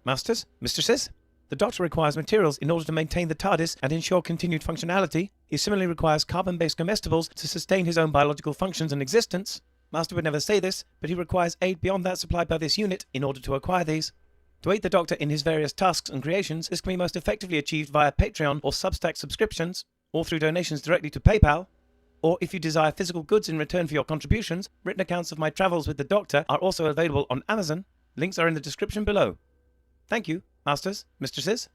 Masters, mistresses, the Doctor requires materials in order to maintain the TARDIS and ensure continued functionality. He similarly requires carbon-based comestibles to sustain his own biological functions and existence. Master would never say this, but he requires aid beyond that supplied by this unit in order to acquire these. To aid the Doctor in his various tasks and creations, this can be most effectively achieved via Patreon or Substack subscriptions, or through donations directly to PayPal. Or if you desire physical goods in return for your contributions, written accounts of my travels with the Doctor are also available on Amazon. Links are in the description below. Thank you, masters, mistresses.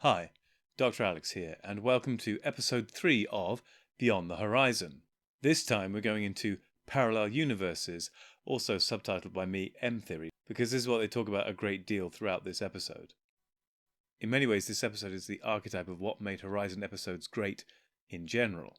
Hi, Dr. Alex here, and welcome to episode 3 of Beyond the Horizon. This time we're going into parallel universes, also subtitled by me M-Theory, because this is what they talk about a great deal throughout this episode. In many ways, this episode is the archetype of what made Horizon episodes great in general.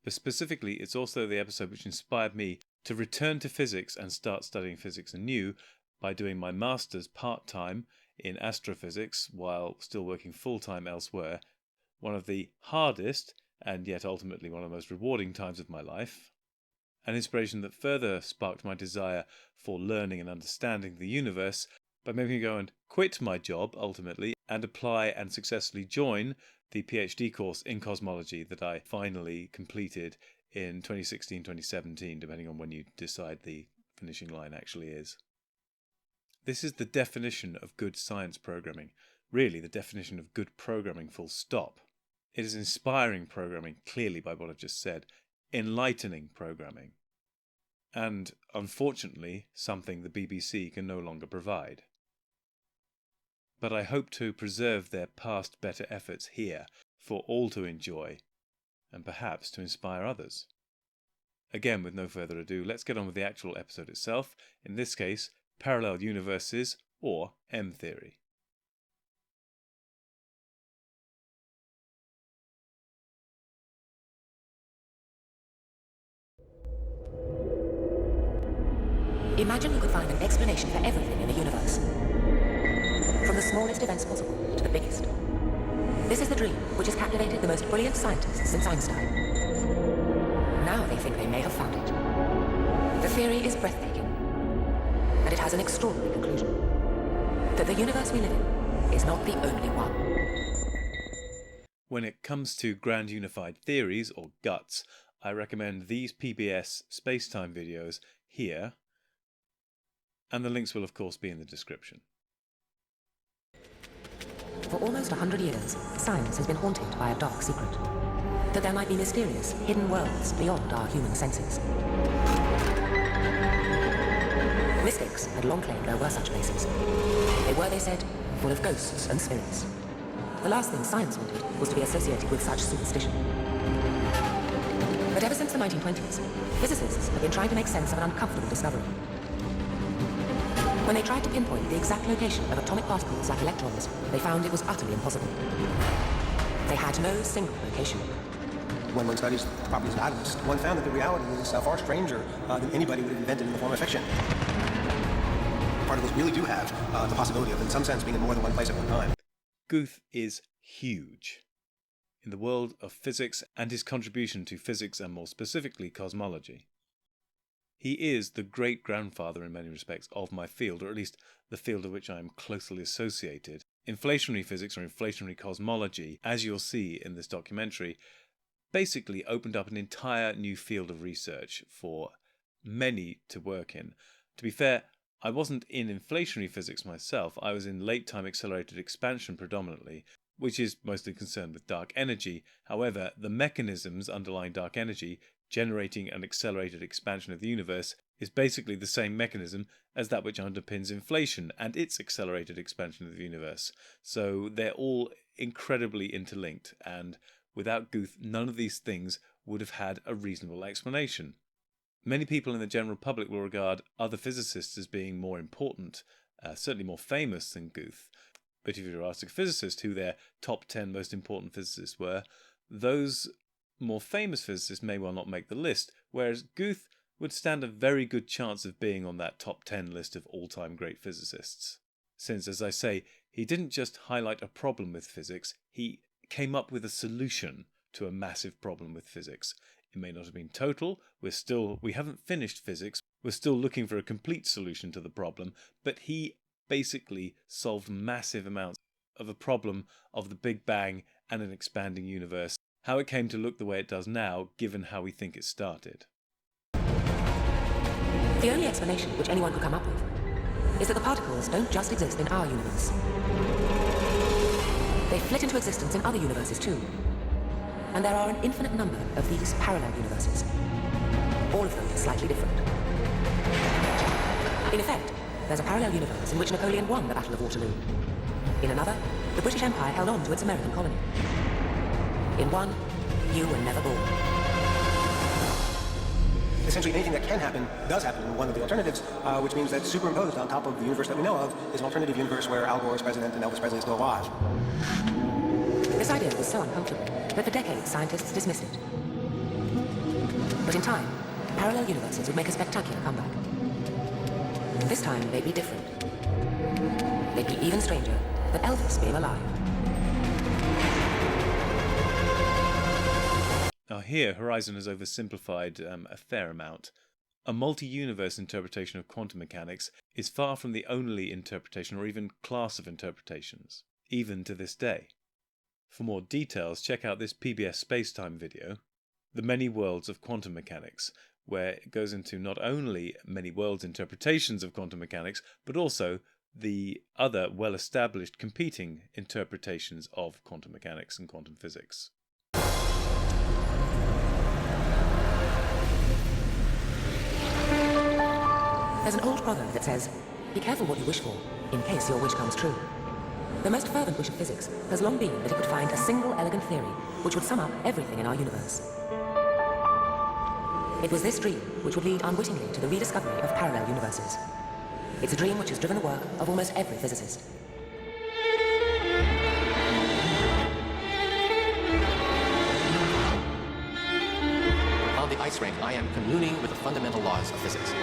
But specifically, it's also the episode which inspired me to return to physics and start studying physics anew by doing my master's part-time in astrophysics while still working full-time elsewhere, one of the hardest and yet ultimately one of the most rewarding times of my life, an inspiration that further sparked my desire for learning and understanding the universe by making me go and quit my job ultimately and apply and successfully join the PhD course in cosmology that I finally completed in 2016-2017, depending on when you decide the finishing line actually is. This is the definition of good science programming, really the definition of good programming full stop. It is inspiring programming, clearly by what I've just said, enlightening programming, and unfortunately something the BBC can no longer provide. But I hope to preserve their past better efforts here for all to enjoy, and perhaps to inspire others. Again, with no further ado, let's get on with the actual episode itself, in this case, Parallel Universes, or M-Theory. Imagine you could find an explanation for everything in the universe. From the smallest events possible to the biggest. This is the dream which has captivated the most brilliant scientists since Einstein. Now they think they may have found it. The theory is breathtaking. And it has an extraordinary conclusion. That the universe we live in is not the only one. When it comes to grand unified theories, or GUTS, I recommend these PBS space-time videos here, and the links will of course be in the description. For almost 100 years, science has been haunted by a dark secret. That there might be mysterious, hidden worlds beyond our human senses. Mystics had long claimed there were such places. They were, they said, full of ghosts and spirits. The last thing science wanted was to be associated with such superstition. But ever since the 1920s, physicists have been trying to make sense of an uncomfortable discovery. When they tried to pinpoint the exact location of atomic particles like electrons, they found it was utterly impossible. They had no single location. When one studies the properties of atoms, one found that the reality is far stranger than anybody would have invented in the form of fiction. Particles really do have the possibility of, in some sense, being in more than one place at one time. Guth is huge in the world of physics and his contribution to physics and more specifically cosmology. He is the great-grandfather in many respects of my field, or at least the field of which I am closely associated. Inflationary physics or inflationary cosmology, as you'll see in this documentary, basically opened up an entire new field of research for many to work in. To be fair, I wasn't in inflationary physics myself. I was in late-time accelerated expansion predominantly, which is mostly concerned with dark energy. However, the mechanisms underlying dark energy generating an accelerated expansion of the universe is basically the same mechanism as that which underpins inflation and its accelerated expansion of the universe. So they're all incredibly interlinked, and without Guth, none of these things would have had a reasonable explanation. Many people in the general public will regard other physicists as being more important certainly more famous than Guth. But if you were to ask a physicist who their top 10 most important physicists were, those more famous physicists may well not make the list, whereas Guth would stand a very good chance of being on that top 10 list of all-time great physicists. Since, as I say, he didn't just highlight a problem with physics, he came up with a solution to a massive problem with physics. It may not have been total, we haven't finished physics, we're still looking for a complete solution to the problem, but he basically solved massive amounts of a problem of the Big Bang and an expanding universe, how it came to look the way it does now, given how we think it started. The only explanation which anyone could come up with is that the particles don't just exist in our universe. They flit into existence in other universes too. And there are an infinite number of these parallel universes. All of them slightly different. In effect, there's a parallel universe in which Napoleon won the Battle of Waterloo. In another, the British Empire held on to its American colony. In one, you were never born. Essentially, anything that can happen does happen in one of the alternatives, which means that superimposed on top of the universe that we know of is an alternative universe where Al Gore is president and Elvis Presley is still alive. This idea was so uncomfortable that for decades scientists dismissed it. But in time, parallel universes would make a spectacular comeback. This time, they'd be different. They'd be even stranger than Elvis being alive. Now here, Horizon has oversimplified a fair amount. A multi-universe interpretation of quantum mechanics is far from the only interpretation or even class of interpretations, even to this day. For more details, check out this PBS Spacetime video, The Many Worlds of Quantum Mechanics, where it goes into not only many worlds interpretations of quantum mechanics, but also the other well-established competing interpretations of quantum mechanics and quantum physics. There's an old proverb that says, "Be careful what you wish for, in case your wish comes true." The most fervent wish of physics has long been that it could find a single elegant theory which would sum up everything in our universe. It was this dream which would lead unwittingly to the rediscovery of parallel universes. It's a dream which has driven the work of almost every physicist. On the ice rink, I am communing with the fundamental laws of physics.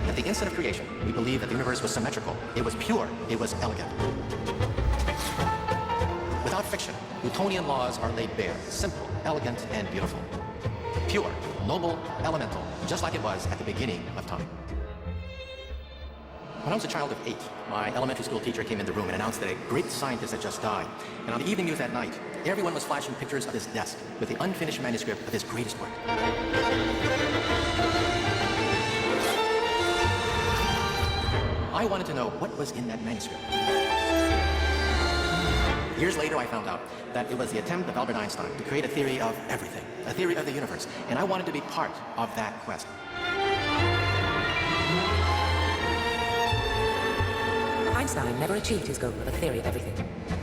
At the instant of creation, we believed that the universe was symmetrical. It was pure. It was elegant. Without fiction, Newtonian laws are laid bare, simple, elegant, and beautiful. Pure, noble, elemental, just like it was at the beginning of time. When I was a child of 8, my elementary school teacher came in the room and announced that a great scientist had just died. And on the evening news that night, everyone was flashing pictures of his desk with the unfinished manuscript of his greatest work. I wanted to know what was in that manuscript. Years later, I found out that it was the attempt of Albert Einstein to create a theory of everything, a theory of the universe, and I wanted to be part of that quest. Einstein never achieved his goal of a theory of everything,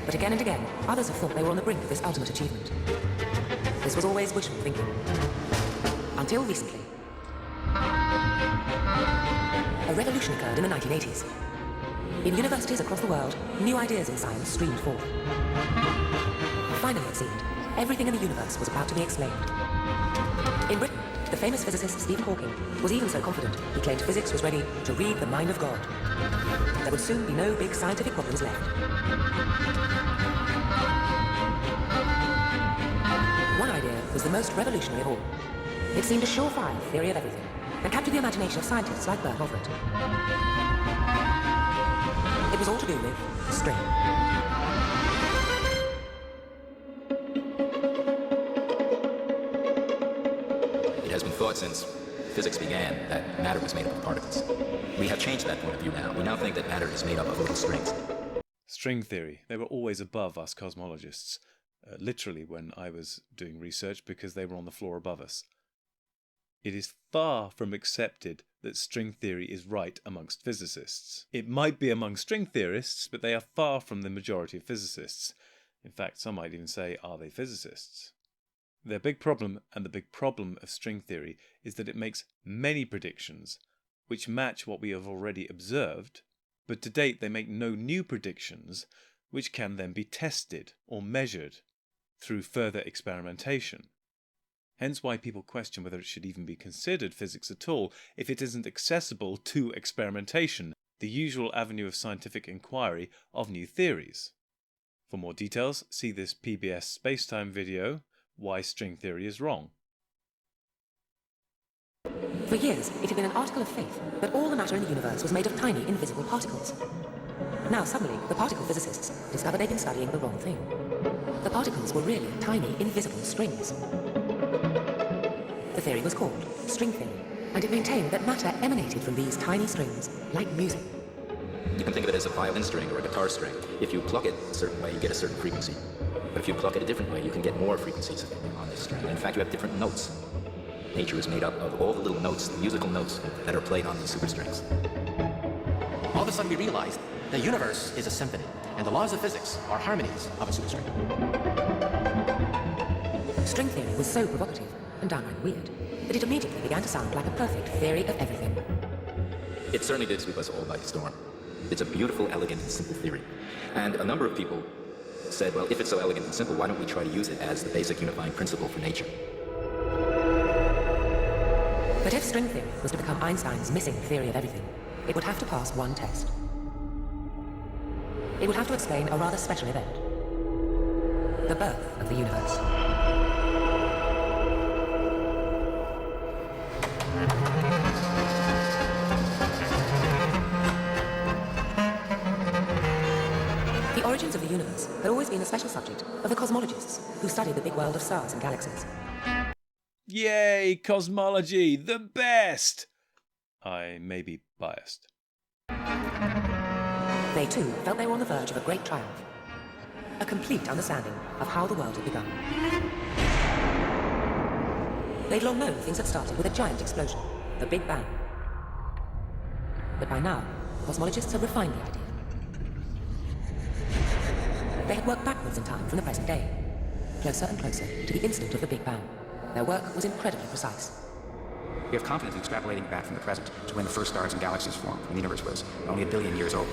but again and again, others have thought they were on the brink of this ultimate achievement. This was always wishful thinking. Until recently. A revolution occurred in the 1980s. In universities across the world, new ideas in science streamed forth. Finally, it seemed, everything in the universe was about to be explained. In Britain, the famous physicist Stephen Hawking was even so confident he claimed physics was ready to read the mind of God. There would soon be no big scientific problems left. One idea was the most revolutionary of all. It seemed a surefire theory of everything, and captured the imagination of scientists like Bert Everett. It was all to do with string. It has been thought since physics began that matter was made up of particles. We have changed that point of view now. We now think that matter is made up of little strings. String theory. They were always above us cosmologists, literally when I was doing research, because they were on the floor above us. It is far from accepted that string theory is right amongst physicists. It might be among string theorists, but they are far from the majority of physicists. In fact, some might even say, are they physicists? Their big problem, and the big problem of string theory, is that it makes many predictions, which match what we have already observed, but to date they make no new predictions which can then be tested or measured through further experimentation. Hence why people question whether it should even be considered physics at all if it isn't accessible to experimentation, the usual avenue of scientific inquiry of new theories. For more details, see this PBS Spacetime video, Why String Theory is Wrong. For years, it had been an article of faith that all the matter in the universe was made of tiny, invisible particles. Now suddenly, the particle physicists discovered they'd been studying the wrong thing. The particles were really tiny, invisible strings. The theory was called string theory, and it maintained that matter emanated from these tiny strings, like music. You can think of it as a violin string or a guitar string. If you pluck it a certain way, you get a certain frequency. But if you pluck it a different way, you can get more frequencies on this string. In fact, you have different notes. Nature is made up of all the little notes, the musical notes that are played on these superstrings. All of a sudden we realized the universe is a symphony, and the laws of physics are harmonies of a superstring. String theory was so provocative and downright weird that it immediately began to sound like a perfect theory of everything. It certainly did sweep us all by storm. It's a beautiful, elegant, and simple theory. And a number of people said, well, if it's so elegant and simple, why don't we try to use it as the basic unifying principle for nature? But if string theory was to become Einstein's missing theory of everything, it would have to pass one test. It would have to explain a rather special event. The birth of the universe. The origins of the universe had always been a special subject of the cosmologists who studied the big world of stars and galaxies. Yay, cosmology, the best! I may be biased. They too felt they were on the verge of a great triumph. A complete understanding of how the world had begun. They'd long known things had started with a giant explosion, the Big Bang. But by now, cosmologists had refined the idea. They had worked backwards in time from the present day, closer and closer to the instant of the Big Bang. Their work was incredibly precise. We have confidence in extrapolating back from the present to when the first stars and galaxies formed, when the universe was only 1 billion years old.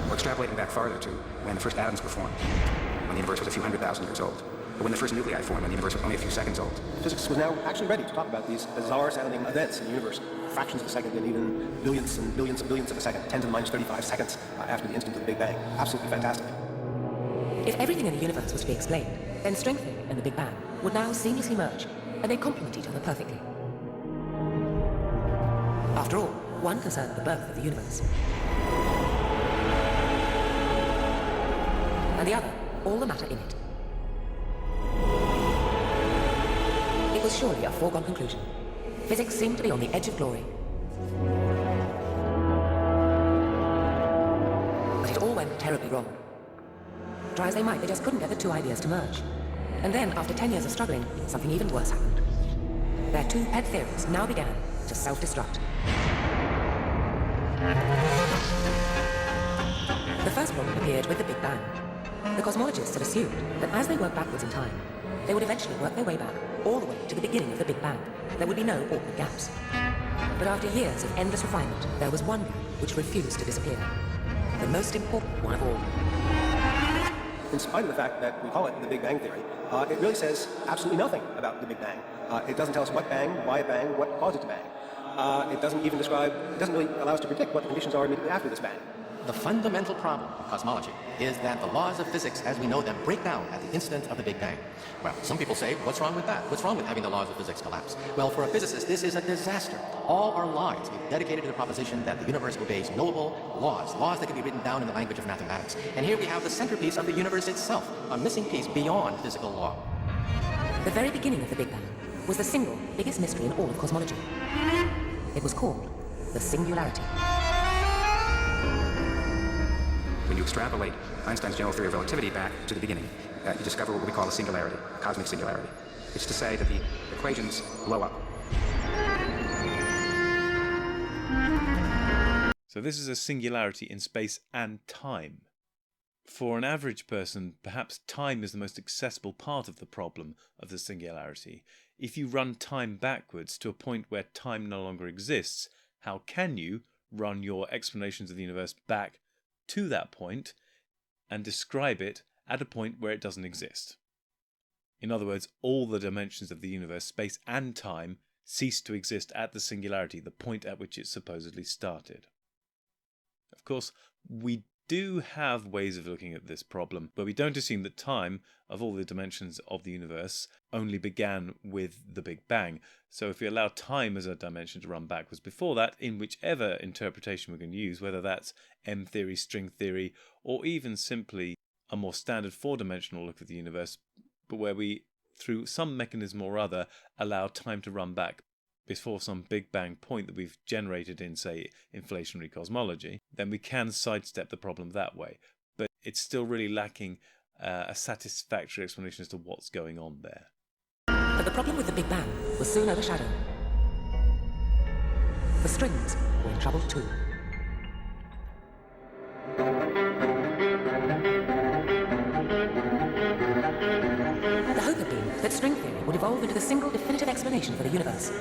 Or extrapolating back farther to when the first atoms were formed, when the universe was a few 100,000 years old. Or when the first nuclei formed, when the universe was only a few seconds old. Physics was now actually ready to talk about these bizarre-sounding events in the universe, fractions of a second and even billions and billions and billions of a second, 10 to the minus 35 seconds after the instant of the Big Bang. Absolutely fantastic. If everything in the universe was to be explained, then string theory and the Big Bang would now seamlessly merge, and they complement each other perfectly. After all, one concerned the birth of the universe, and the other, all the matter in it. It was surely a foregone conclusion. Physics seemed to be on the edge of glory. But it all went terribly wrong. Try as they might, they just couldn't get the two ideas to merge. And then, after 10 years of struggling, something even worse happened. Their two pet theories now began to self-destruct. The first problem appeared with the Big Bang. The cosmologists had assumed that as they worked backwards in time, they would eventually work their way back all the way to the beginning of the Big Bang. There would be no awkward gaps. But after years of endless refinement, there was one gap which refused to disappear. The most important one of all. In spite of the fact that we call it the Big Bang Theory, it really says absolutely nothing about the Big Bang. It doesn't tell us what banged, why it banged, what caused it to bang. It doesn't really allow us to predict what the conditions are immediately after this bang. The fundamental problem of cosmology is that the laws of physics as we know them break down at the instant of the Big Bang. Well, some people say, what's wrong with that? What's wrong with having the laws of physics collapse? Well, for a physicist, this is a disaster. All our lives we've dedicated to the proposition that the universe obeys knowable laws, laws that can be written down in the language of mathematics. And here we have the centerpiece of the universe itself, a missing piece beyond physical law. The very beginning of the Big Bang was the single biggest mystery in all of cosmology. It was called the singularity. When you extrapolate Einstein's general theory of relativity back to the beginning, you discover what we call a singularity, a cosmic singularity. It's to say that the equations blow up. So this is a singularity in space and time. For an average person, perhaps time is the most accessible part of the problem of the singularity, if you run time backwards to a point where time no longer exists, how can you run your explanations of the universe back to that point and describe it at a point where it doesn't exist? In other words, all the dimensions of the universe, space and time, cease to exist at the singularity, the point at which it supposedly started. Of course, we do have ways of looking at this problem, but we don't assume that time, of all the dimensions of the universe, only began with the Big Bang. So if we allow time as a dimension to run backwards before that, in whichever interpretation we're going to use, whether that's M theory, string theory, or even simply a more standard four-dimensional look at the universe, but where we, through some mechanism or other, allow time to run back before some Big Bang point that we've generated in, say, inflationary cosmology, then we can sidestep the problem that way. But it's still really lacking a satisfactory explanation as to what's going on there. But the problem with the Big Bang was soon overshadowed. The strings were in trouble too. The hope had been that string theory would evolve into the single definitive explanation for the universe.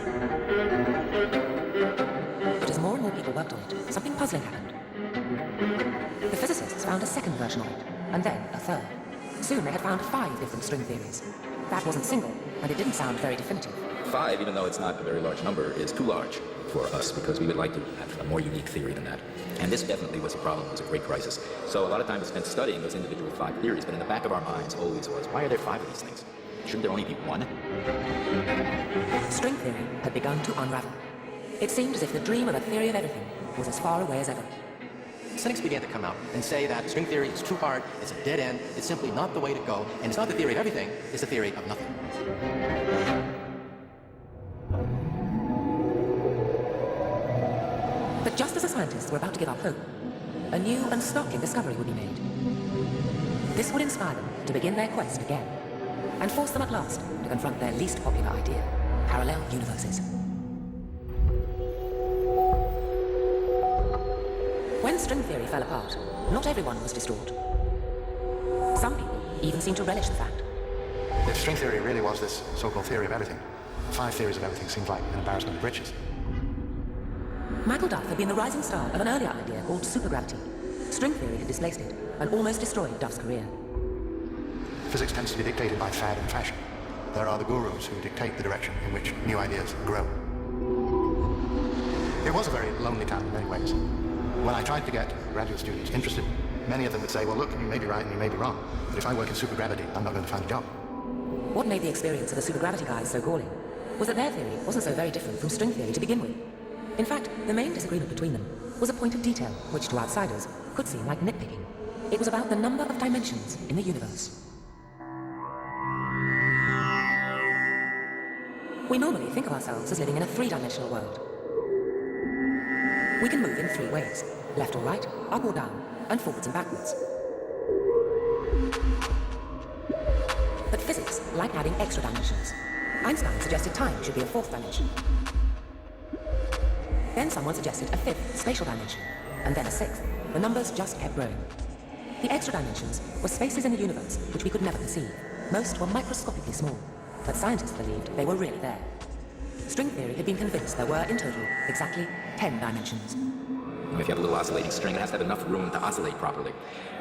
But as more and more people worked on it, something puzzling happened. The physicists found a second version of it, and then a third. Soon they had found 5 different string theories. That wasn't single, and it didn't sound very definitive. 5, even though it's not a very large number, is too large for us because we would like to have a more unique theory than that. And this definitely was a problem, it was a great crisis. So a lot of time was spent studying those individual 5 theories, but in the back of our minds always was, why are there 5 of these things? Shouldn't there only be one? String theory had begun to unravel. It seemed as if the dream of a theory of everything was as far away as ever. Cynics began to come out and say that string theory is too hard, it's a dead end, it's simply not the way to go, and it's not the theory of everything, it's the theory of nothing. But just as the scientists were about to give up hope, a new and startling discovery would be made. This would inspire them to begin their quest again, and force them at last to confront their least popular idea, parallel universes. When string theory fell apart, not everyone was distraught. Some people even seemed to relish the fact. If string theory really was this so-called theory of everything, 5 theories of everything seems like an embarrassment of riches. Michael Duff had been the rising star of an earlier idea called supergravity. String theory had displaced it and almost destroyed Duff's career. Physics tends to be dictated by fad and fashion. There are the gurus who dictate the direction in which new ideas grow. It was a very lonely time in many ways. When I tried to get graduate students interested, many of them would say, well, look, you may be right and you may be wrong, but if I work in supergravity, I'm not going to find a job. What made the experience of the supergravity guys so galling was that their theory wasn't so very different from string theory to begin with. In fact, the main disagreement between them was a point of detail which to outsiders could seem like nitpicking. It was about the number of dimensions in the universe. We normally think of ourselves as living in a 3-dimensional world. We can move in 3 ways, left or right, up or down, and forwards and backwards. But physics like adding extra dimensions. Einstein suggested time should be a 4th dimension. Then someone suggested a 5th spatial dimension, and then a 6th. The numbers just kept growing. The extra dimensions were spaces in the universe which we could never perceive. Most were microscopically small, but scientists believed they were really there. String theory had been convinced there were, in total, exactly 10 dimensions. If you have a little oscillating string, it has to have enough room to oscillate properly.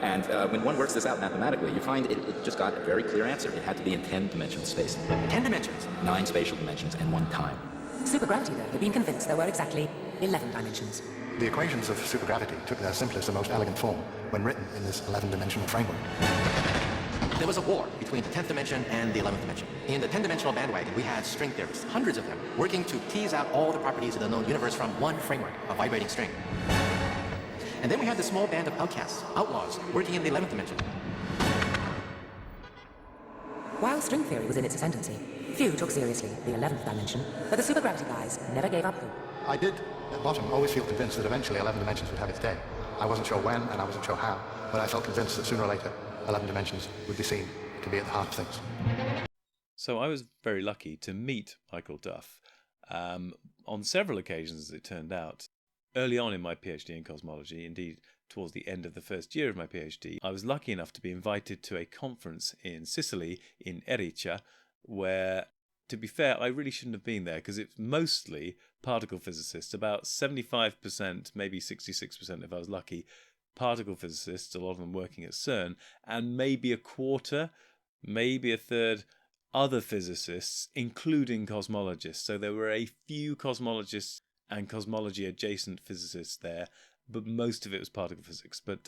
And when one works this out mathematically, you find it just got a very clear answer. It had to be in 10-dimensional space. 10 dimensions? 9 spatial dimensions and 1 time. Supergravity, though, had been convinced there were exactly 11 dimensions. The equations of supergravity took their simplest and most elegant form when written in this 11-dimensional framework. There was a war between the 10th dimension and the 11th dimension. In the 10-dimensional bandwagon, we had string theorists, hundreds of them, working to tease out all the properties of the known universe from one framework, a vibrating string. And then we had the small band of outcasts, outlaws, working in the 11th dimension. While string theory was in its ascendancy, few took seriously the 11th dimension, but the supergravity guys never gave up hope. I did, at bottom, always feel convinced that eventually 11 dimensions would have its day. I wasn't sure when, and I wasn't sure how, but I felt convinced that sooner or later, 11 dimensions would be seen to be at the heart of things. So I was very lucky to meet Michael Duff on several occasions, as it turned out. Early on in my PhD in cosmology, indeed towards the end of the first year of my PhD, I was lucky enough to be invited to a conference in Sicily, in Edirol, where to be fair, I really shouldn't have been there because it's mostly particle physicists, about 75%, maybe 66% if I was lucky, particle physicists, a lot of them working at CERN, and maybe a quarter, maybe a third other physicists, including cosmologists. So there were a few cosmologists and cosmology adjacent physicists there, but most of it was particle physics. But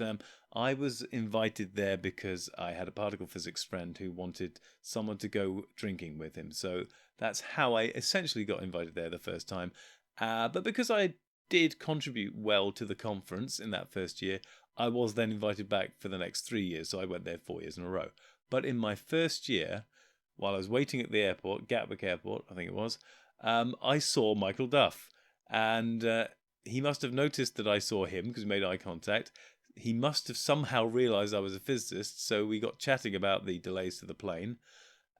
I was invited there because I had a particle physics friend who wanted someone to go drinking with him. So that's how I essentially got invited there the first time. But because I did contribute well to the conference in that first year, I was then invited back for the next 3 years. So I went there 4 years in a row. But in my first year, while I was waiting at the airport, Gatwick Airport, I think it was, I saw Michael Duff. And he must have noticed that I saw him because we made eye contact. He must have somehow realised I was a physicist, so we got chatting about the delays to the plane.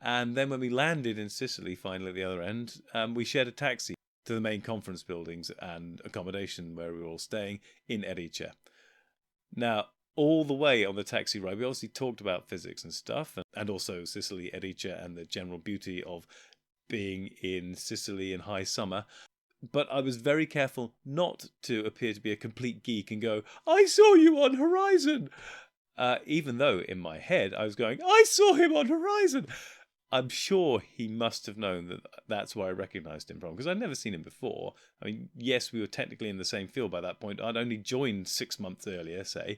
And then when we landed in Sicily, finally at the other end, we shared a taxi to the main conference buildings and accommodation where we were all staying in Erice. Now, all the way on the taxi ride, we obviously talked about physics and stuff, and also Sicily, Erice, and the general beauty of being in Sicily in high summer. But I was very careful not to appear to be a complete geek and go, I saw you on Horizon! Even though in my head I was going, I saw him on Horizon! I'm sure he must have known that that's where I recognised him from, because I'd never seen him before. I mean, yes, we were technically in the same field by that point. I'd only joined 6 months earlier, say.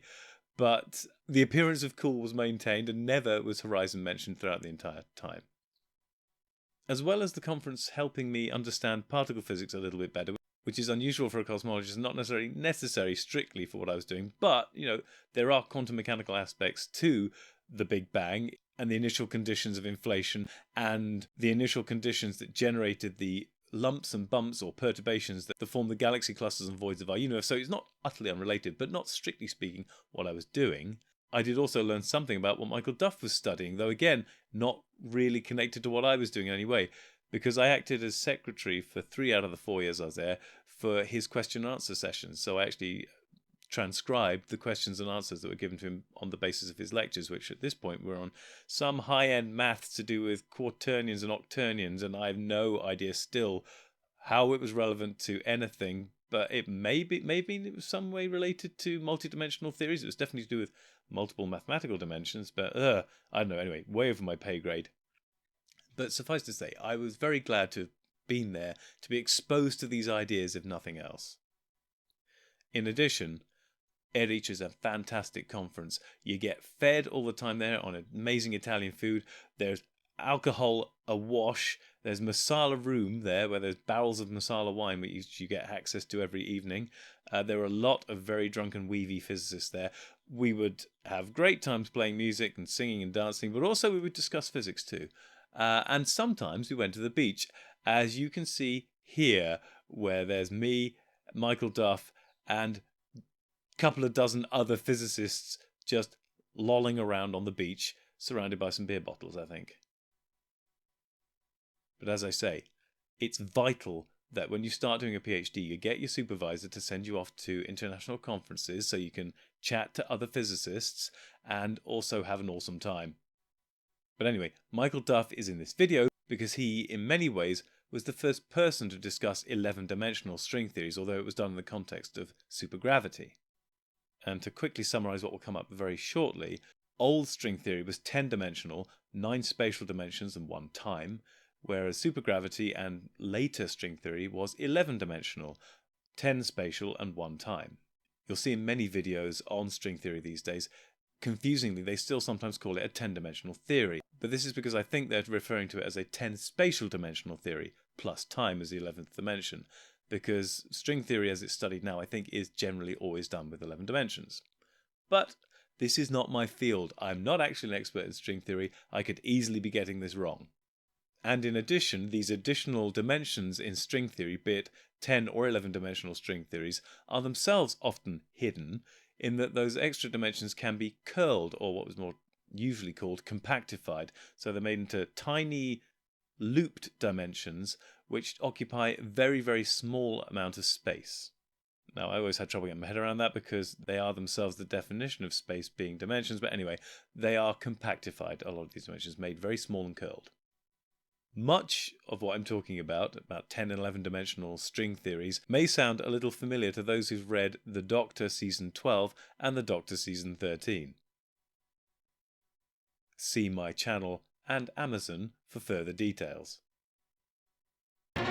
But the appearance of cool was maintained, and never was Horizon mentioned throughout the entire time. As well as the conference helping me understand particle physics a little bit better, which is unusual for a cosmologist, not necessarily necessary strictly for what I was doing, but, there are quantum mechanical aspects to the Big Bang and the initial conditions of inflation and the initial conditions that generated the lumps and bumps or perturbations that form the galaxy clusters and voids of our universe. So it's not utterly unrelated, but not strictly speaking what I was doing. I did also learn something about what Michael Duff was studying, though again, not really connected to what I was doing in any way, because I acted as secretary for 3 out of the 4 years I was there for his question and answer sessions. So I actually transcribed the questions and answers that were given to him on the basis of his lectures, which at this point were on some high-end maths to do with quaternions and octernions, and I have no idea still how it was relevant to anything, but it may be it was some way related to multidimensional theories. It was definitely to do with multiple mathematical dimensions, but I don't know, anyway, way over my pay grade. But suffice to say, I was very glad to have been there, to be exposed to these ideas, if nothing else. In addition, Erice is a fantastic conference. You get fed all the time there on amazing Italian food. There's alcohol awash. There's Masala room there where there's barrels of Masala wine which you get access to every evening. There were a lot of very drunken weavy physicists there. We would have great times playing music and singing and dancing, but also we would discuss physics too. And sometimes we went to the beach, as you can see here, where there's me, Michael Duff, and a couple of dozen other physicists just lolling around on the beach, surrounded by some beer bottles, I think. But as I say, it's vital that when you start doing a PhD, you get your supervisor to send you off to international conferences so you can chat to other physicists and also have an awesome time. But anyway, Michael Duff is in this video because he, in many ways, was the first person to discuss 11-dimensional string theories, although it was done in the context of supergravity. And to quickly summarise what will come up very shortly, old string theory was 10-dimensional, 9 spatial dimensions and 1 time, whereas supergravity and later string theory was 11-dimensional, 10 spatial and 1 time. You'll see in many videos on string theory these days, confusingly, they still sometimes call it a 10-dimensional theory, but this is because I think they're referring to it as a 10-spatial dimensional theory, plus time as the 11th dimension, because string theory as it's studied now I think is generally always done with 11 dimensions. But this is not my field. I'm not actually an expert in string theory. I could easily be getting this wrong. And in addition, these additional dimensions in string theory, be it 10 or 11-dimensional string theories, are themselves often hidden in that those extra dimensions can be curled, or what was more usually called compactified. So they're made into tiny looped dimensions which occupy a very, very small amount of space. Now, I always had trouble getting my head around that because they are themselves the definition of space being dimensions, but anyway, they are compactified, a lot of these dimensions, made very small and curled. Much of what I'm talking about 10 and 11-dimensional string theories, may sound a little familiar to those who've read The Doctor Season 12 and The Doctor Season 13. See my channel and Amazon for further details. But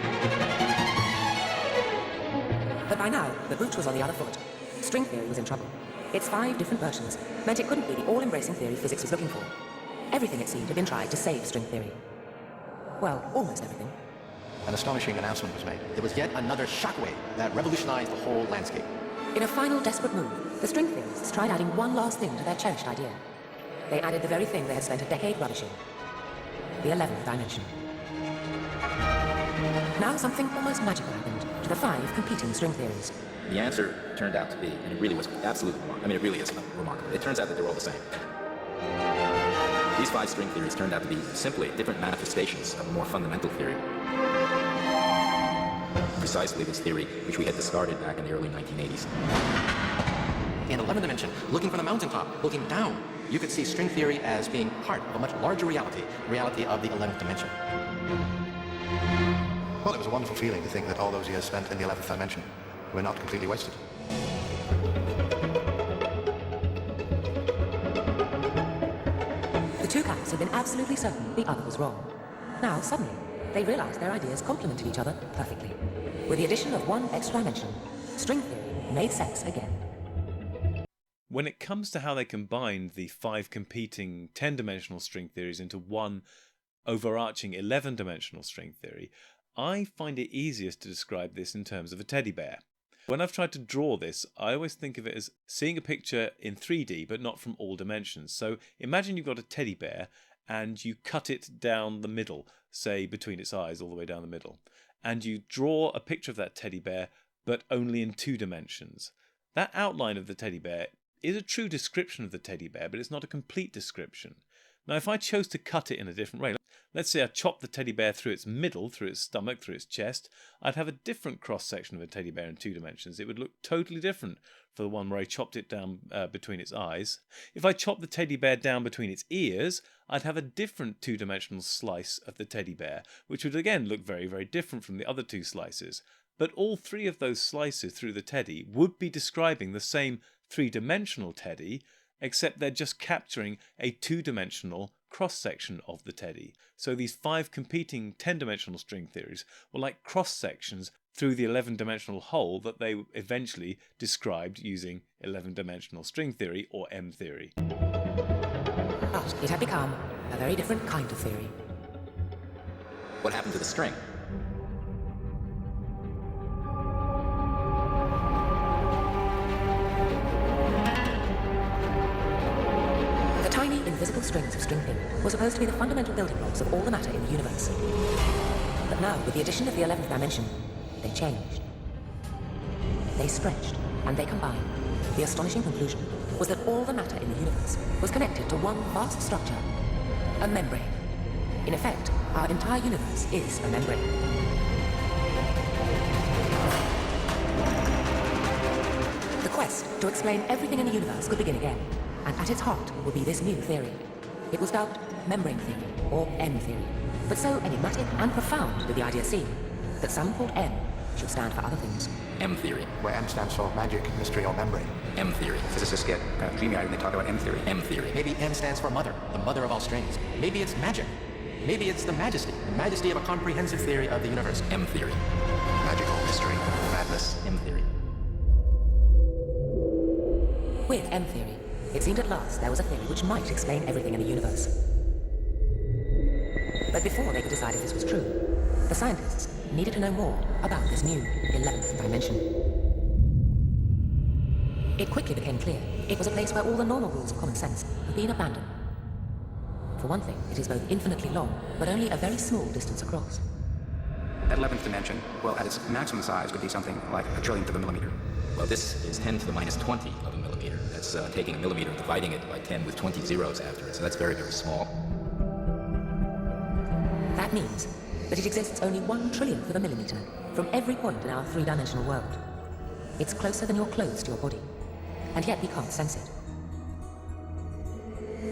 by now, the boot was on the other foot. String theory was in trouble. Its 5 different versions meant it couldn't be the all-embracing theory physics was looking for. Everything, it seemed, had been tried to save string theory. Well, almost everything. An astonishing announcement was made. There was yet another shockwave that revolutionized the whole landscape. In a final desperate move, the string theorists tried adding one last thing to their cherished idea. They added the very thing they had spent a decade rubbishing. The 11th dimension. Now something almost magical happened to the 5 competing string theories. The answer turned out to be, and it really was absolutely remarkable. I mean, it really is remarkable. It turns out that they're all the same. These 5 string theories turned out to be simply different manifestations of a more fundamental theory. Precisely this theory, which we had discarded back in the early 1980s. In 11th dimension, looking from the mountaintop, looking down, you could see string theory as being part of a much larger reality of the 11th dimension. Well, it was a wonderful feeling to think that all those years spent in the 11th dimension were not completely wasted. The 2 cats had been absolutely certain the other was wrong. Now, suddenly, they realized their ideas complemented each other perfectly. With the addition of 1 extra dimension, string theory made sense again. When it comes to how they combined the 5 competing 10-dimensional string theories into one overarching 11-dimensional string theory, I find it easiest to describe this in terms of a teddy bear. When I've tried to draw this, I always think of it as seeing a picture in 3D, but not from all dimensions. So imagine you've got a teddy bear and you cut it down the middle, say between its eyes all the way down the middle, and you draw a picture of that teddy bear, but only in 2 dimensions. That outline of the teddy bear is a true description of the teddy bear, but it's not a complete description. Now, if I chose to cut it in a different way, let's say I chopped the teddy bear through its middle, through its stomach, through its chest, I'd have a different cross-section of a teddy bear in 2 dimensions. It would look totally different for the one where I chopped it down between its eyes. If I chopped the teddy bear down between its ears, I'd have a different 2-dimensional slice of the teddy bear, which would again look very, very different from the other 2 slices. But all 3 of those slices through the teddy would be describing the same 3-dimensional teddy, except they're just capturing a 2-dimensional cross-section of the teddy. So these 5 competing 10-dimensional string theories were like cross-sections through the 11-dimensional whole that they eventually described using 11-dimensional string theory, or M theory. But it had become a very different kind of theory. What happened to the string? Tiny, invisible strings of string theory were supposed to be the fundamental building blocks of all the matter in the universe. But now, with the addition of the 11th dimension, they changed. They stretched, and they combined. The astonishing conclusion was that all the matter in the universe was connected to one vast structure, a membrane. In effect, our entire universe is a membrane. The quest to explain everything in the universe could begin again. And at its heart would be this new theory. It was dubbed membrane theory, or M theory. But so enigmatic and profound did the idea seem, that some thought M should stand for other things. M theory. Where M stands for magic, mystery, or membrane. M theory. Physicists get kind of dreamy-eyed when they talk about M theory. M theory. Maybe M stands for mother, the mother of all strings. Maybe it's magic. Maybe it's the majesty of a comprehensive theory of the universe. M theory. Magical, mystery, madness. M theory. With M theory, it seemed at last there was a theory which might explain everything in the universe. But before they could decide if this was true, the scientists needed to know more about this new 11th dimension. It quickly became clear it was a place where all the normal rules of common sense had been abandoned. For one thing, it is both infinitely long, but only a very small distance across. That 11th dimension, well, at its maximum size, could be something like a trillionth of a millimeter. Well, this is 10 to the minus 20 of a millimeter. That's taking a millimeter and dividing it by 10 with 20 zeros after it, so that's very, very small. That means that it exists only 1/1,000,000,000th of a millimeter from every point in our 3-dimensional world. It's closer than your clothes to your body, and yet we can't sense it.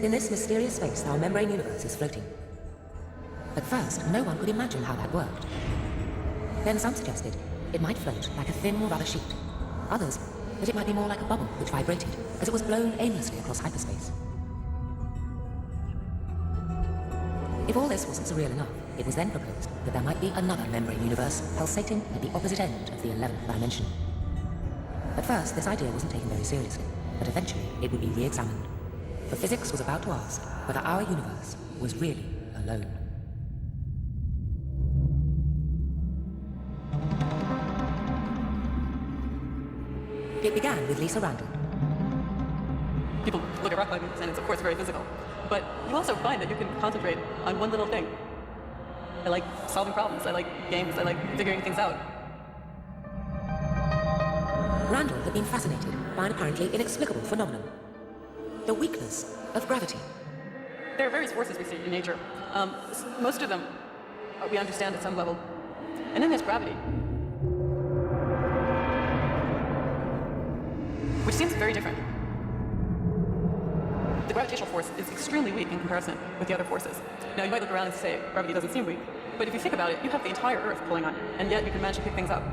In this mysterious space, our membrane universe is floating. At first, no one could imagine how that worked. Then some suggested it might float like a thin rubber sheet. Others, that it might be more like a bubble which vibrated as it was blown aimlessly across hyperspace. If all this wasn't surreal enough, it was then proposed that there might be another membrane universe pulsating at the opposite end of the 11th dimension. At first, this idea wasn't taken very seriously, but eventually it would be re-examined. For physics was about to ask whether our universe was really alone. It began with Lisa Randall. People look at rock climbing and it's of course very physical, but you also find that you can concentrate on one little thing. I like solving problems, I like games, I like figuring things out. Randall had been fascinated by an apparently inexplicable phenomenon. The weakness of gravity. There are various forces we see in nature. Most of them we understand at some level. And then there's gravity, which seems very different. The gravitational force is extremely weak in comparison with the other forces. Now, you might look around and say, gravity doesn't seem weak, but if you think about it, you have the entire Earth pulling on you, and yet you can manage to pick things up.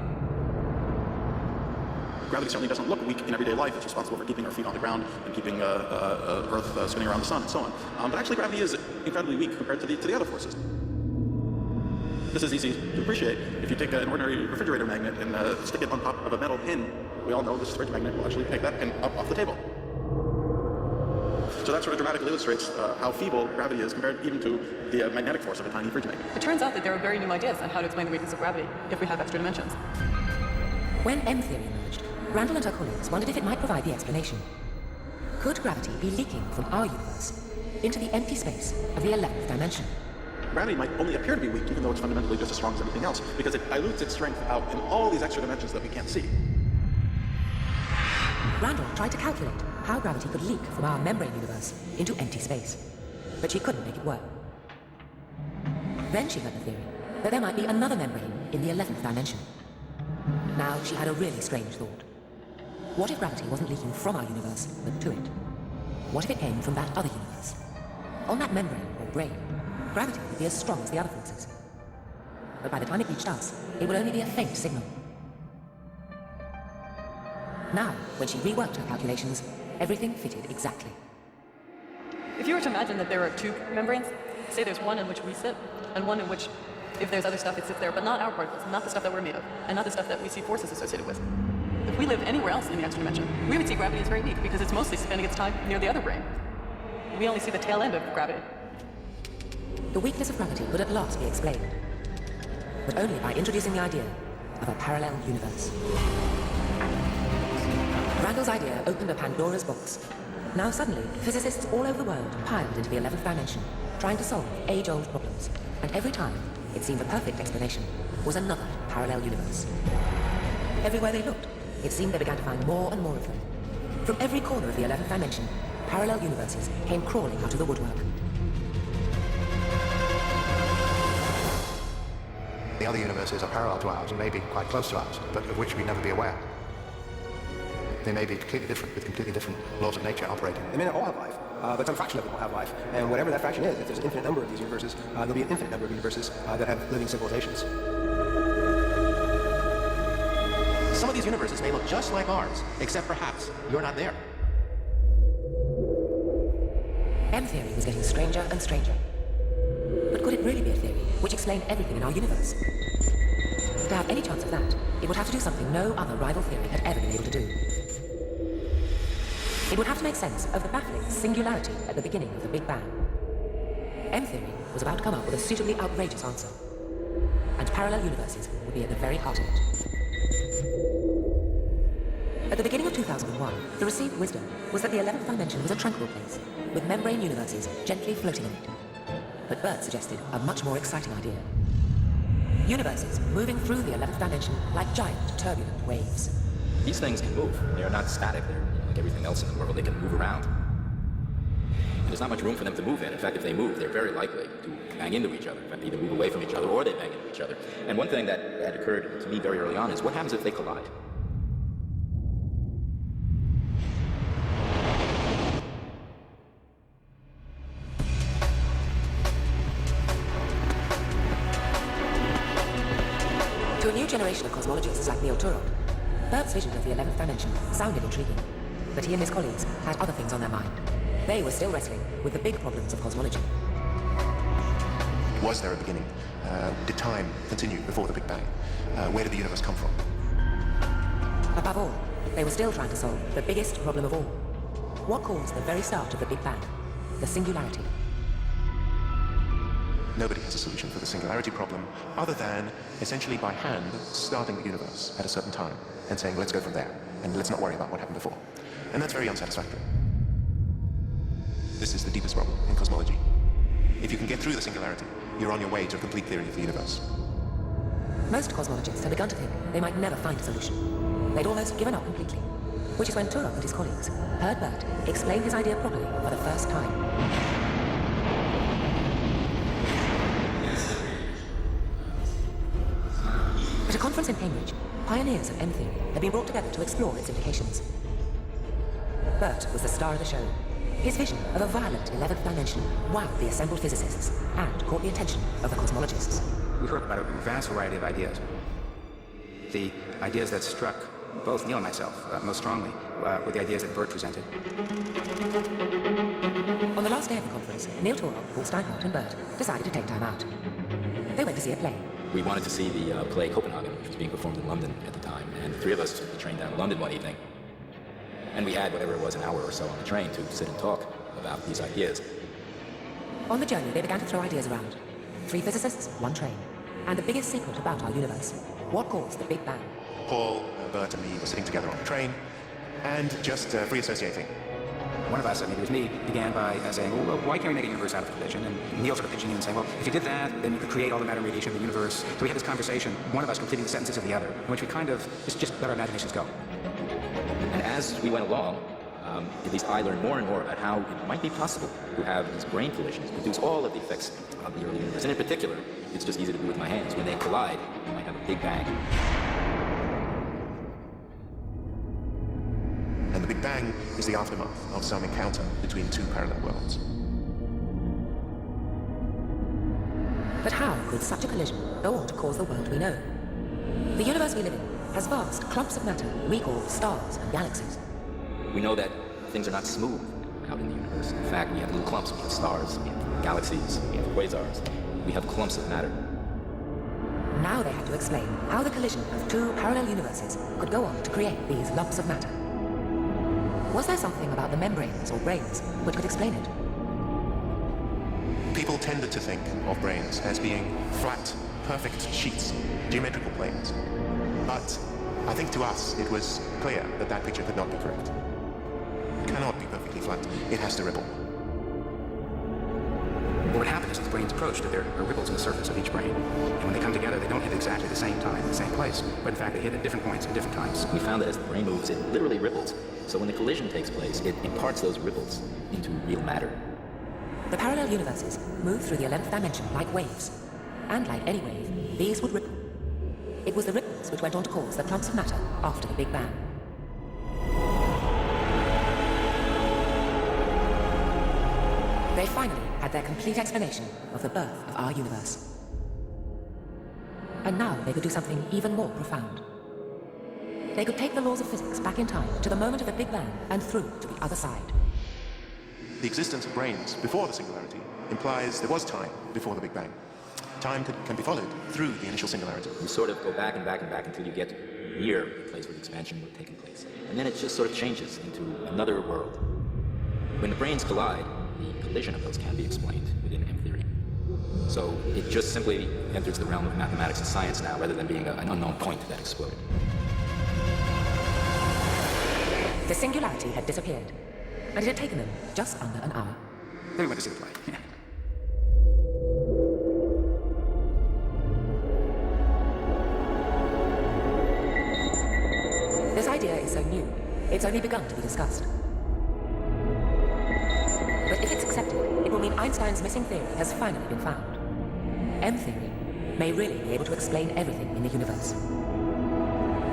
Gravity certainly doesn't look weak in everyday life. It's responsible for keeping our feet on the ground and keeping Earth spinning around the sun and so on. But actually, gravity is incredibly weak compared to the other forces. This is easy to appreciate. If you take an ordinary refrigerator magnet and stick it on top of a metal pin, we all know this fridge magnet will actually pick that pin up off the table. So that sort of dramatically illustrates how feeble gravity is compared even to the magnetic force of a tiny fridge magnet. It turns out that there are very new ideas on how to explain the weakness of gravity if we have extra dimensions. When M-theory emerged, Randall and her colleagues wondered if it might provide the explanation. Could gravity be leaking from our universe into the empty space of the 11th dimension? Gravity might only appear to be weak, even though it's fundamentally just as strong as everything else, because it dilutes its strength out in all these extra dimensions that we can't see. Randall tried to calculate how gravity could leak from our membrane universe into empty space, but she couldn't make it work. Then she heard the theory that there might be another membrane in the 11th dimension. Now she had a really strange thought. What if gravity wasn't leaking from our universe, but to it? What if it came from that other universe? On that membrane, or brain, gravity would be as strong as the other forces. But by the time it reached us, it would only be a faint signal. Now, when she reworked her calculations, everything fitted exactly. If you were to imagine that there are two membranes, say there's one in which we sit, and one in which, if there's other stuff, it sits there, but not our particles, not the stuff that we're made of, and not the stuff that we see forces associated with. If we live anywhere else in the extra dimension, we would see gravity as very weak because it's mostly spending its time near the other brain. We only see the tail end of gravity. The weakness of gravity would at last be explained, but only by introducing the idea of a parallel universe. Randall's idea opened a Pandora's box. Now suddenly, physicists all over the world piled into the 11th dimension, trying to solve age-old problems, and every time, it seemed the perfect explanation was another parallel universe. Everywhere they looked, it seemed they began to find more and more of them. From every corner of the 11th dimension, parallel universes came crawling out of the woodwork. The other universes are parallel to ours and maybe quite close to ours, but of which we'd never be aware. They may be completely different, with completely different laws of nature operating. They may not all have life, but some fraction of them will have life. And whatever that fraction is, if there's an infinite number of these universes, there'll be an infinite number of universes that have living civilizations. Some of these universes may look just like ours, except perhaps you're not there. M-theory was getting stranger and stranger. But could it really be a theory which explained everything in our universe? To have any chance of that, it would have to do something no other rival theory had ever been able to do. It would have to make sense of the baffling singularity at the beginning of the Big Bang. M-theory was about to come up with a suitably outrageous answer. And parallel universes would be at the very heart of it. At the beginning of 2001, the received wisdom was that the 11th dimension was a tranquil place, with membrane universes gently floating in it. But Bert suggested a much more exciting idea. Universes moving through the 11th dimension like giant, turbulent waves. These things can move. They are not static. They're like everything else in the world. They can move around. And there's not much room for them to move in. In fact, if they move, they're very likely to bang into each other. In fact, they either move away from each other or they bang into each other. And one thing that had occurred to me very early on is what happens if they collide? generation of cosmologists like Neil Turok, Burke's vision of the 11th dimension sounded intriguing, but he and his colleagues had other things on their mind. They were still wrestling with the big problems of cosmology. Was there a beginning? Did time continue before the Big Bang? Where did the universe come from? Above all, they were still trying to solve the biggest problem of all. What caused the very start of the Big Bang? The singularity. Nobody has a solution for the singularity problem other than, essentially by hand, starting the universe at a certain time and saying, let's go from there, and let's not worry about what happened before. And that's very unsatisfactory. This is the deepest problem in cosmology. If you can get through the singularity, you're on your way to a complete theory of the universe. Most cosmologists had begun to think they might never find a solution. They'd almost given up completely, which is when Turok and his colleagues heard Bert explain his idea properly for the first time. At a conference in Cambridge, pioneers of M-theory had been brought together to explore its implications. Bert was the star of the show. His vision of a violent 11th dimension wowed the assembled physicists and caught the attention of the cosmologists. We heard about a vast variety of ideas. The ideas that struck both Neil and myself most strongly were the ideas that Bert presented. On the last day of the conference, Neil Turok, Paul Steinhardt and Bert decided to take time out. They went to see a play. We wanted to see the play Copenhagen, which was being performed in London at the time, and the three of us took the train down to London one evening. And we had whatever it was, an hour or so on the train to sit and talk about these ideas. On the journey, they began to throw ideas around. 3 physicists, 1 train. And the biggest secret about our universe. What caused the Big Bang? Paul, Bert, and me were sitting together on the train and just free associating. One of us, I mean, it was me, began by saying, well, why can't we make a universe out of collision? And Neil sort of pitching in and saying, well, if you did that, then you could create all the matter and radiation of the universe. So we had this conversation, one of us completing the sentences of the other, in which we kind of just let our imaginations go. And as we went along, at least I learned more and more about how it might be possible to have these brain collisions produce all of the effects of the early universe. And in particular, it's just easy to do with my hands. When they collide, you might have a Big Bang. And the Big Bang is the aftermath of some encounter between 2 parallel worlds. But how could such a collision go on to cause the world we know? The universe we live in has vast clumps of matter we call stars and galaxies. We know that things are not smooth out in the universe. In fact, we have little clumps. We have stars, we have galaxies, we have quasars. We have clumps of matter. Now they had to explain how the collision of 2 parallel universes could go on to create these lumps of matter. Was there something about the membranes or brains which could explain it? People tended to think of brains as being flat, perfect sheets, geometrical planes. But I think to us it was clear that that picture could not be correct. It cannot be perfectly flat. It has to ripple. What would happen is as the brains approach, that there are ripples in the surface of each brain. And when they come together, they don't hit exactly the same time, the same place. But in fact, they hit at different points at different times. We found that as the brain moves, it literally ripples. So when the collision takes place, it imparts those ripples into real matter. The parallel universes move through the 11th dimension like waves. And like any wave, these would ripple. It was the ripples which went on to cause the clumps of matter after the Big Bang. They finally had their complete explanation of the birth of our universe. And now they could do something even more profound. They could take the laws of physics back in time to the moment of the Big Bang and through to the other side. The existence of brains before the singularity implies there was time before the Big Bang. Time can be followed through the initial singularity. You sort of go back and back and back until you get near the place where the expansion would have taken place. And then it just sort of changes into another world. When the brains collide, the collision of those can be explained within M-theory. So it just simply enters the realm of mathematics and science now, rather than being an unknown point that exploded. The singularity had disappeared, and it had taken them just under an hour. Then we went to see the play. Yeah. This idea is so new, it's only begun to be discussed. But if it's accepted, it will mean Einstein's missing theory has finally been found. M-theory may really be able to explain everything in the universe.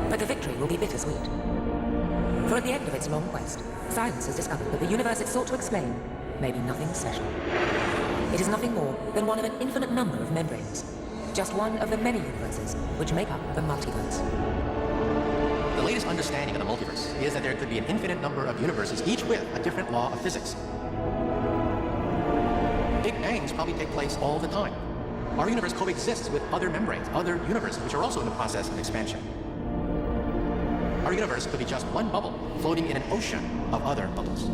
But the victory will be bittersweet. For at the end of its long quest, science has discovered that the universe it sought to explain may be nothing special. It is nothing more than one of an infinite number of membranes, just one of the many universes which make up the multiverse. The latest understanding of the multiverse is that there could be an infinite number of universes, each with a different law of physics. Big bangs probably take place all the time. Our universe coexists with other membranes, other universes, which are also in the process of expansion. Our universe could be just one bubble floating in an ocean of other bubbles.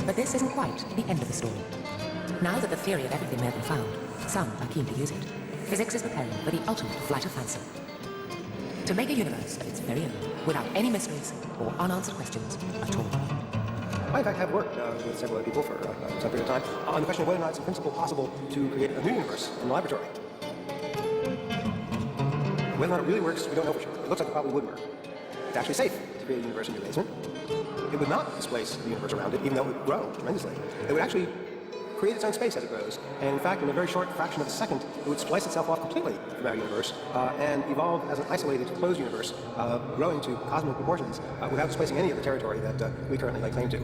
But this isn't quite the end of the story. Now that the theory of everything may have been found, some are keen to use it. Physics is preparing for the ultimate flight of fancy. To make a universe of its very own, without any mysteries or unanswered questions at all. I, in fact, have worked with several other people for some period of time on the question of whether or not it's in principle possible to create a new universe in the laboratory. Whether or not it really works, we don't know for sure. It looks like it probably would work. It's actually safe to create a universe in your basement. It would not displace the universe around it, even though it would grow tremendously. It would actually create its own space as it grows. And in fact, in a very short fraction of a second, it would splice itself off completely from our universe and evolve as an isolated, closed universe, growing to cosmic proportions without displacing any of the territory that we currently lay claim to.